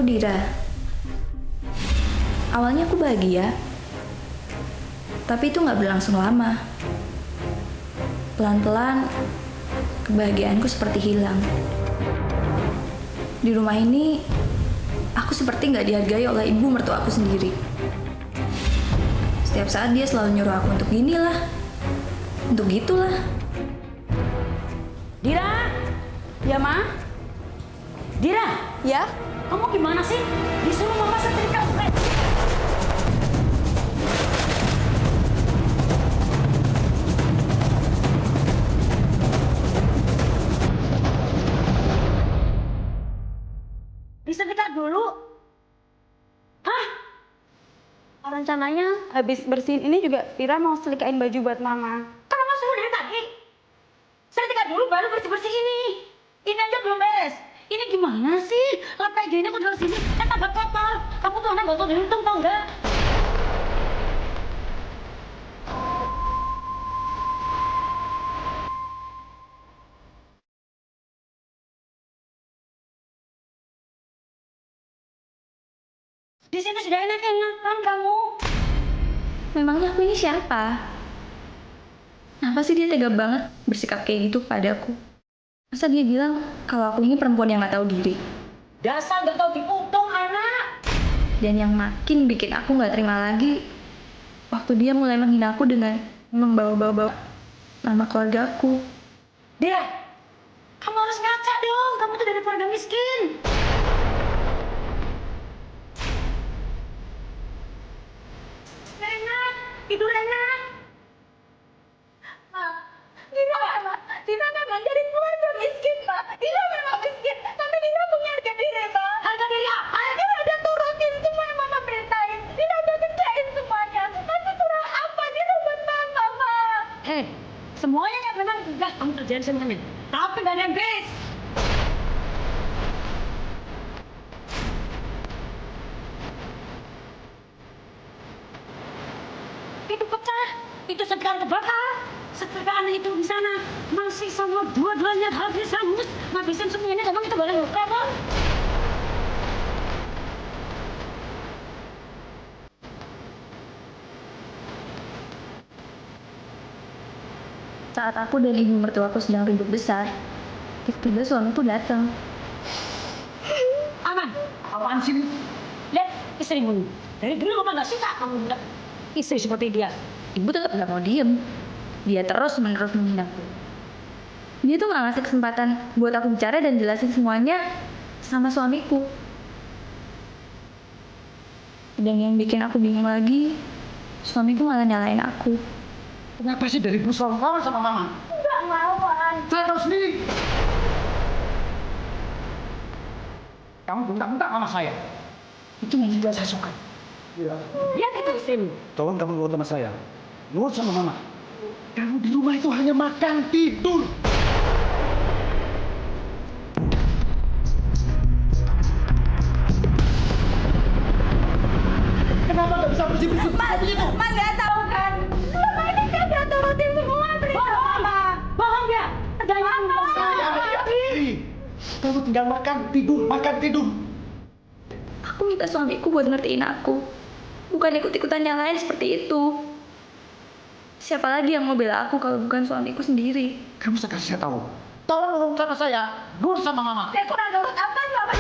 Dira. Awalnya aku bahagia, tapi itu nggak berlangsung lama. Pelan-pelan, kebahagiaanku seperti hilang. Di rumah ini, aku seperti nggak dihargai oleh ibu mertua aku sendiri. Setiap saat dia selalu nyuruh aku untuk ginilah, untuk gitulah. Dira, ya Ma? Dira, Ya? kamu gimana sih? Disuruh mama setrika. Disetrika dulu. Hah? Rencananya habis bersihin ini juga Tira mau selikain baju buat Mama. Kan mama suruh dari tadi. Setrika dulu baru bersih-bersih ini. Ini aja belum beres. Ini gimana sih? Lantai gini aku dari sini, tambah kotor. Kamu tuh anak botol untung tau nggak? Di sini sudah enak-enakan kamu. Memangnya aku ini siapa? Kenapa sih dia tega banget bersikap kayak gitu padaku? Masa dia bilang kalau aku ini perempuan yang nggak tahu diri? Dasar nggak tahu diuntung anak. Dan yang makin bikin aku nggak terima lagi, waktu dia mulai menghina aku dengan membawa-bawa nama keluargaku. Dia, kamu harus ngaca dong. Kamu tuh dari keluarga miskin. Enak, tidur enak. Tira memang dari keluarga miskin, Pak. Tira memang miskin, tapi Tira punya harga diri, Pak. Harga diri apa? Tira udah turutin semua yang Mama perintahin. Tira udah kerjain semuanya. Masih kurang apa Tira buat Mama, Pak? Semuanya yang memang udah kamu kerjain semuanya. Tapi gak ada yang beres. Itu pecah, itu sekarang terbakar. Sekarang itu di sana masih sama dua-duanya habis hangus, ngabisin semuanya. Emang itu boleh luka kok? Saat aku dan ibu mertuaku sedang ribut besar, tiba-tiba suamiku datang. Aman, apaan sih? Lihat istrimu. Dari dulu mama gak suka kamu bilang istri seperti dia. Ibu tetap nggak mau diem. Dia terus-menerus menghinaku. Dia tuh nggak ngasih kesempatan buat aku bicara dan jelasin semuanya sama suamiku. Dan yang bikin aku bingung lagi, suamiku malah nyalain aku. Kenapa sih dari dulu selalu ngomong sama mama? Enggak mau, An. Saya tahu sendiri. Kamu bentak-bentak sama saya. Itu yang juga saya suka. Ya. Lihat itu istrimu. Tolong kamu nurut sama saya. Nurut sama mama. Kamu di rumah itu hanya makan, tidur. Kenapa nggak bisa bersih-bersih begitu? Mas nggak tahu kan? Selama ini saya udah turutin semua perintah Mama. Bohong dia. Kerjanya Saya lihat diri. Kamu tinggal makan, tidur, makan, tidur. Aku minta suamiku buat ngertiin aku. Bukan ikut-ikutan nyalain seperti itu. Siapa lagi yang mau bela aku kalau bukan suamiku sendiri? Kamu kasih saya tahu. Tolong nurut sama saya, nurut sama mama. Saya kurang nurut apa Mama?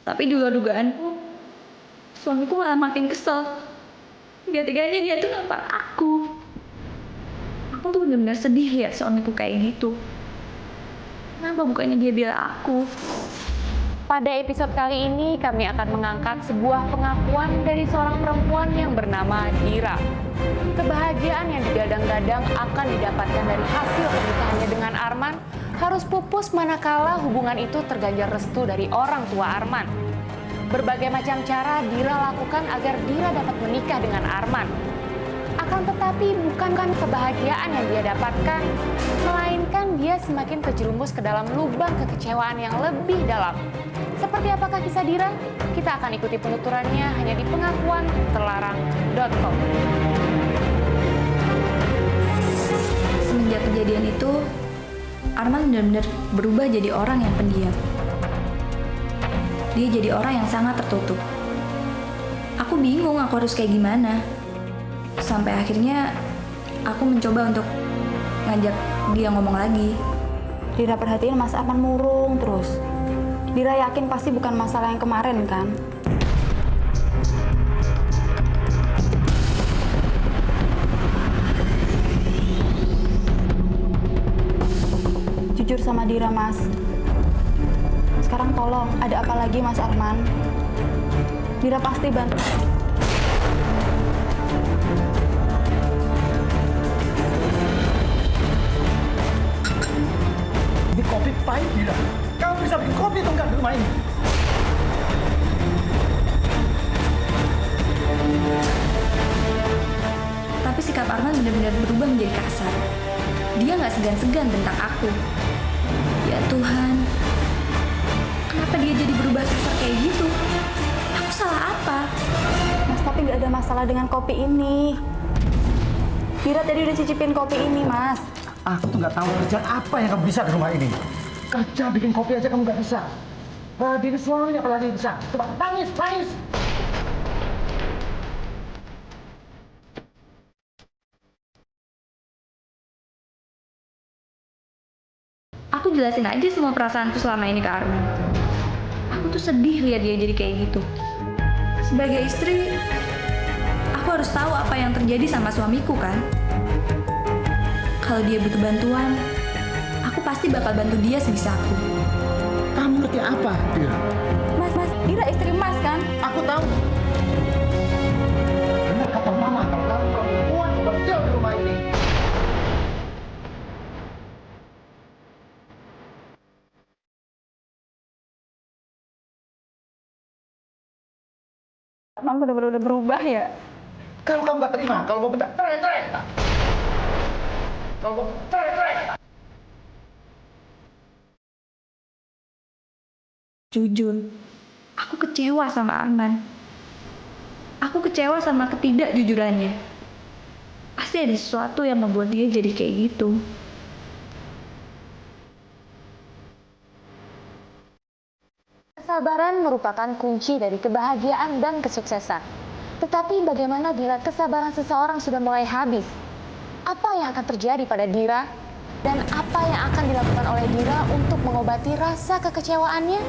Tapi di luar dugaanku, suamiku malah makin kesel. Tiga-tiganya dia tuh nampak aku. Aku tuh benar-benar sedih lihat suamiku kayak gitu. Kenapa bukannya dia bela aku? Pada episode kali ini kami akan mengangkat sebuah pengakuan dari seorang perempuan yang bernama Dira. Kebahagiaan yang digadang-gadang akan didapatkan dari hasil pernikahannya dengan Arman harus pupus manakala hubungan itu terganjar restu dari orang tua Arman. Berbagai macam cara Dira lakukan agar Dira dapat menikah dengan Arman. Akan tetapi bukan kebahagiaan yang dia dapatkan, melainkan dia semakin terjerumus ke dalam lubang kekecewaan yang lebih dalam. Seperti apakah kisah Dira? Kita akan ikuti penuturannya hanya di pengakuanterlarang.com. Semenjak kejadian itu, Arman benar-benar berubah jadi orang yang pendiam. Dia jadi orang yang sangat tertutup. Aku bingung aku harus kayak gimana. Sampai akhirnya aku mencoba untuk ngajak dia ngomong lagi. Dira perhatiin Mas Arman murung terus. Dira yakin pasti bukan masalah yang kemarin kan? Jujur sama Dira, Mas. Sekarang tolong, ada apa lagi Mas Arman? Dira pasti bantu. Ini kopi pahit, Dira. Kamu bisa bikin kopi atau enggak di rumah ini? Tapi sikap Arman benar-benar berubah menjadi kasar. Dia nggak segan-segan tentang aku. Ya Tuhan, kenapa dia jadi berubah kasar kayak gitu? Aku salah apa? Mas, tapi nggak ada masalah dengan kopi ini. Dira tadi udah cicipin kopi ini, Mas. Aku tuh nggak tahu kerjaan apa yang kamu bisa di rumah ini. Kerja bikin kopi aja kamu nggak bisa. Diri suaminya apalagi bisa. Coba nangis, nangis. Aku jelasin aja semua perasaanku selama ini ke Arman. Aku tuh sedih lihat dia jadi kayak gitu. Sebagai istri, aku harus tahu apa yang terjadi sama suamiku kan. Kalau dia butuh bantuan, aku pasti bakal bantu dia sebisaku. Kamu ngerti apa, Dira? Mas, Dira istri Mas kan? Aku tahu. Benar kata Mama, kalau kamu perempuan berjauh di rumah ini. Arman bener-bener berubah ya? Kalau kamu nggak terima, kalau mau bentak, cerai. Kalau mau cerai. Jujur, aku kecewa sama Arman. Aku kecewa sama ketidakjujurannya. Pasti ada sesuatu yang membuat dia jadi kayak gitu. Kesabaran merupakan kunci dari kebahagiaan dan kesuksesan. Tetapi bagaimana bila kesabaran seseorang sudah mulai habis? Apa yang akan terjadi pada Dira? Dan apa yang akan dilakukan oleh Dira untuk mengobati rasa kekecewaannya?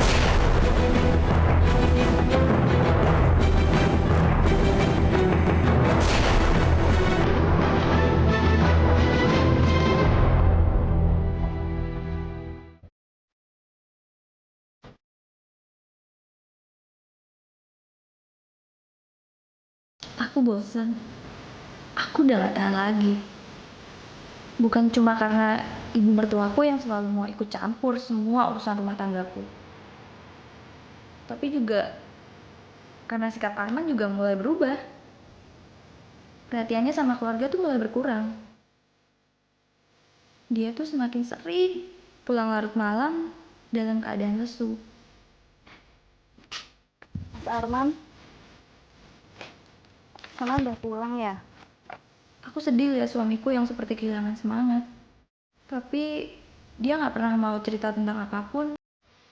Aku bosan. Aku udah gak tahan lagi. Bukan cuma karena ibu mertuaku yang selalu mau ikut campur semua urusan rumah tanggaku. Tapi juga karena sikap Arman juga mulai berubah. Perhatiannya sama keluarga tuh mulai berkurang. Dia tuh semakin sering pulang larut malam dalam keadaan lesu. Mas Arman? Mama udah pulang ya? Aku sedih lihat suamiku yang seperti kehilangan semangat. Tapi dia gak pernah mau cerita tentang apapun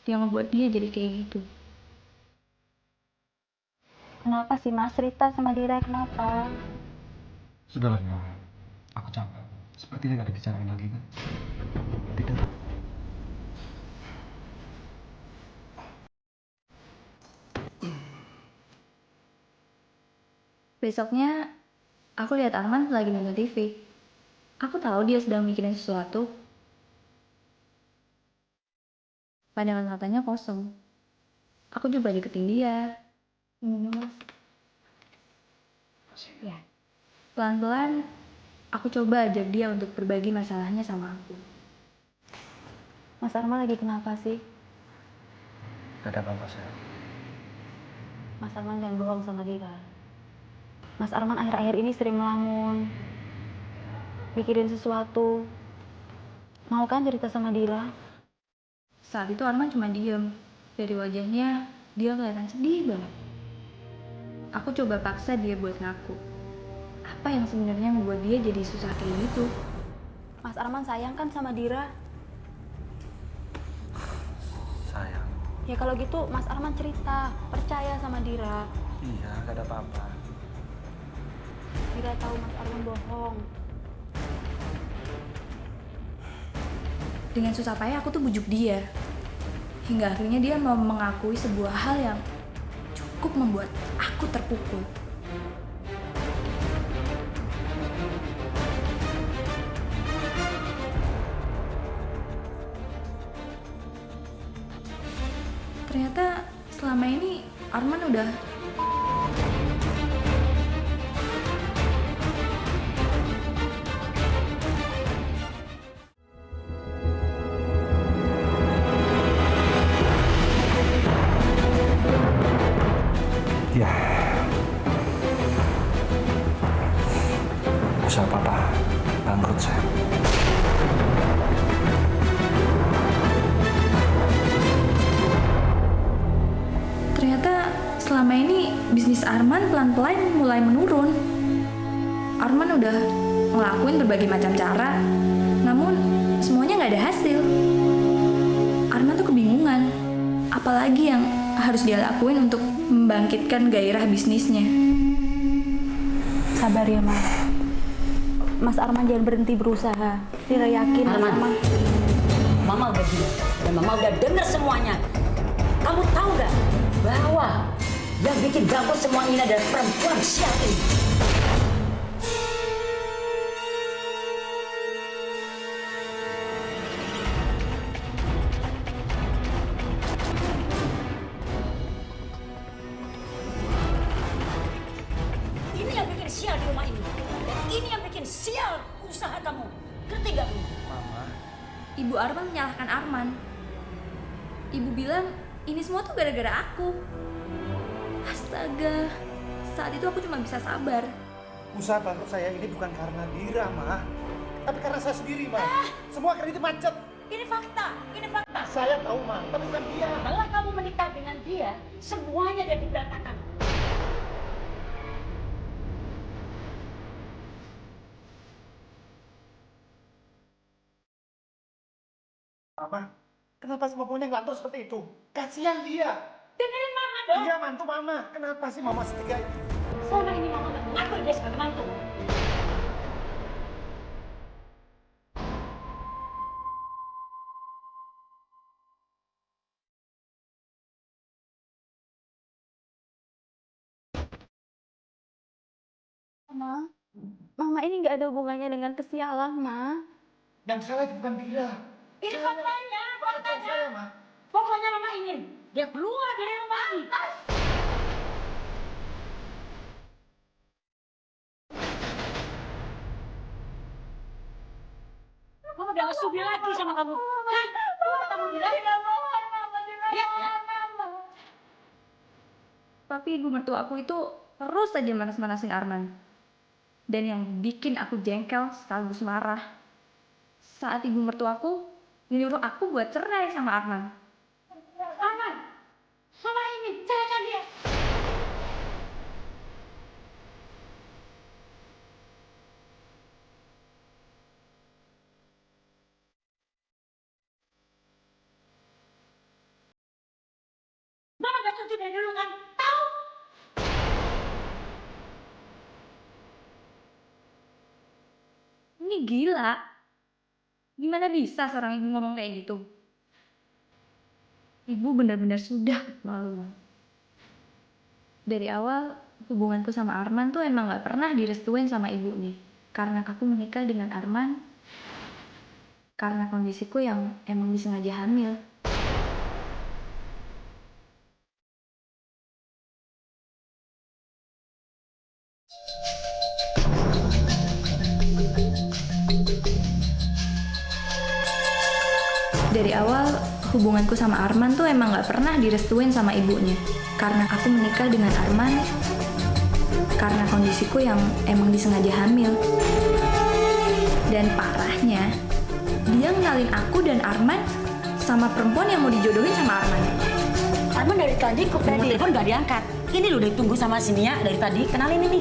yang membuat dia jadi kayak gitu. Kenapa sih Mas cerita sama Dira, kenapa? Sudahlah, Mama. Aku capek. Sepertinya nggak dibicarain lagi kan? Tidak. Besoknya, aku lihat Arman lagi nonton TV. Aku tahu dia sedang mikirin sesuatu. Pandangan matanya kosong. Aku coba deketin dia. Mas. Ya. Pelan-pelan, aku coba ajak dia untuk berbagi masalahnya sama aku. Mas Arman lagi kenapa sih? Gak ada apa-apa, sayang. Mas Arman jangan bohong sama Dira. Mas Arman akhir-akhir ini sering melamun, mikirin sesuatu. Mau kan cerita sama Dira? Saat itu Arman cuma diem. Dari wajahnya, dia kelihatan sedih banget. Aku coba paksa dia buat ngaku. Apa yang sebenarnya membuat dia jadi susah kayak gitu? Mas Arman sayang kan sama Dira? Sayang. Ya kalau gitu Mas Arman cerita, percaya sama Dira. Iya, gak ada apa-apa. Dira tahu Mas Arman bohong. Dengan susah payah aku tuh bujuk dia. Hingga akhirnya dia mau mengakui sebuah hal yang cukup membuat aku terpukul. Ternyata selama ini Arman udah Ya. Usaha papa bangkrut, sayang. Ternyata selama ini bisnis Arman pelan-pelan mulai menurun. Arman udah ngelakuin berbagai macam cara, namun semuanya nggak ada hasil. Arman tuh kebingungan, apalagi yang harus dia lakuin untuk membangkitkan gairah bisnisnya. Sabar ya Mas. Mas Arman jangan berhenti berusaha. Dira yakin Mas Arman. Arman. Mama udah bilang dan Mama udah dengar semuanya. Kamu tahu nggak bahwa yang bikin ganggu semua ini adalah perempuan sial ini. Ini yang bikin sial di rumah ini. Dan ini yang bikin sial usaha kamu. Ngerti nggak kamu? Ibu Arman menyalahkan Arman. Ibu bilang ini semua tuh gara-gara aku. Astaga, saat itu aku cuma bisa sabar. Usaha bangkrut saya ini bukan karena Dira, Ma. Tapi karena saya sendiri, Ma. Semua kredit macet. Ini fakta, ini fakta. Saya tahu, Ma. Tapi bukan dia. Setelah kamu menikah dengan dia, semuanya jadi berantakan. Mama, kenapa semua punya nggak terus seperti itu? Kasihan dia. Dengerin Mama dong. Dia mantu Mama. Kenapa sih Mama setiga ini? Selama ini Mama nggak mengakui dia sebagai mantu. Ma, Mama ini nggak ada hubungannya dengan kesialan, Ma. Yang salah itu bukan dia. Ini faktanya, faktanya. Saya, Ma. Pokoknya Mama ingin dia keluar dari rumah ini. Mama udah nggak sudi lagi sama kamu. Kan? Kamu bilang ya, ya. Tapi ibu mertua aku itu terus saja manas-manasin Arman. Dan yang bikin aku jengkel sekaligus marah, saat ibu mertuaku menyuruh aku buat cerai sama Arman. Arman, Mama ingin ceraikan dia. Mama gak setuju dari dulu kan? Tahu? Ini gila. Gimana bisa seorang ibu ngomong kayak gitu? Ibu benar-benar sudah keterlaluan. Dari awal, hubunganku sama Arman tuh emang gak pernah direstuin sama ibunya. Karena aku menikah dengan Arman, karena kondisiku yang emang disengaja hamil. Dari awal, hubunganku sama Arman tuh emang gak pernah direstuin sama ibunya. Karena aku menikah dengan Arman, karena kondisiku yang emang disengaja hamil. Dan parahnya, dia ngenalin aku dan Arman sama perempuan yang mau dijodohin sama Arman. Arman dari tadi kok telepon nggak diangkat. Ini loh udah tunggu sama si Nia dari tadi. Kenalin ini.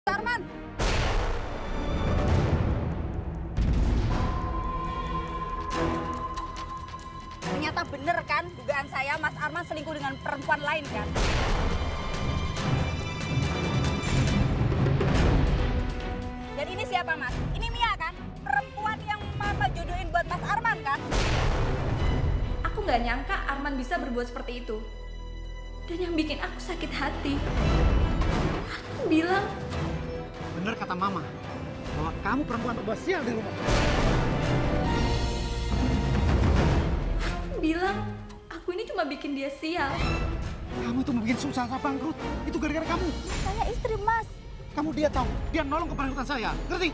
Arman. Ternyata bener kan dugaan saya Mas Arman selingkuh dengan perempuan lain kan? Dan ini siapa Mas? Ini Mia kan? Perempuan yang Mama jodohin buat Mas Arman kan? Aku nggak nyangka Arman bisa berbuat seperti itu. Dan yang bikin aku sakit hati, aku bilang, Bener kata Mama, bahwa kamu perempuan berbuat sial di rumah. aku bilang, aku ini cuma bikin dia sial. Kamu tuh bikin susah bangkrut. Itu gara-gara kamu. Saya istri Mas. Kamu dia tahu, dia nolong keberangkutan saya. Ngerti?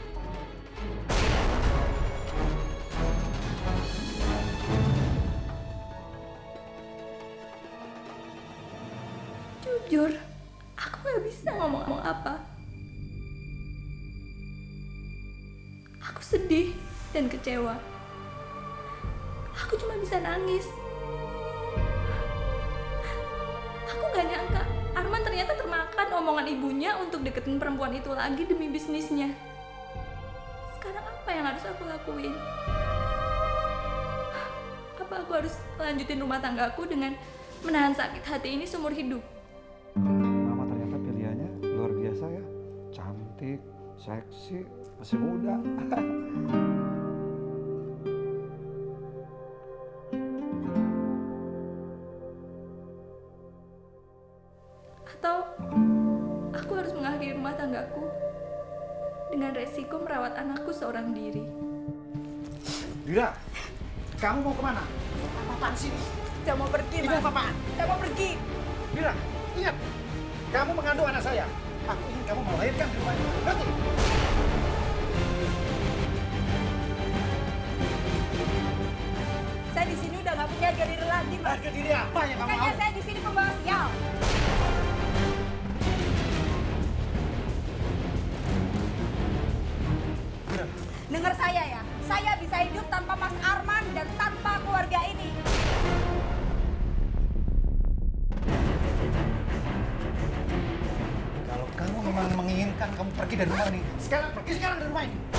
Jujur, aku nggak bisa ngomong apa. Aku sedih dan kecewa. Aku cuma bisa nangis. Aku nggak nyangka Arman ternyata termakan omongan ibunya untuk deketin perempuan itu lagi demi bisnisnya. Sekarang apa yang harus aku lakuin? Apa aku harus lanjutin rumah tanggaku dengan menahan sakit hati ini seumur hidup? Mama ternyata pilihannya luar biasa ya. Cantik, seksi, masih muda. Atau aku harus mengakhiri rumah tanggaku dengan resiko merawat anakku seorang diri. Dira, kamu mau kemana? Apa-apaan sih? Saya mau pergi Ibu Mas. apa-apaan? Saya mau pergi. Dira, ingat, kamu mengandung anak saya. Aku ingin kamu melahirkan di rumah ini. Ngerti? Saya di sini udah nggak punya harga diri lagi Mas. Harga diri apa yang kamu Makanya mau? saya di sini pembawa sial. Dira, Dengar saya ya, saya bisa hidup tanpa Mas Arman dan tanpa keluarga ini. kalau kamu memang menginginkan kamu pergi dari rumah ini, sekarang pergi sekarang dari rumah ini.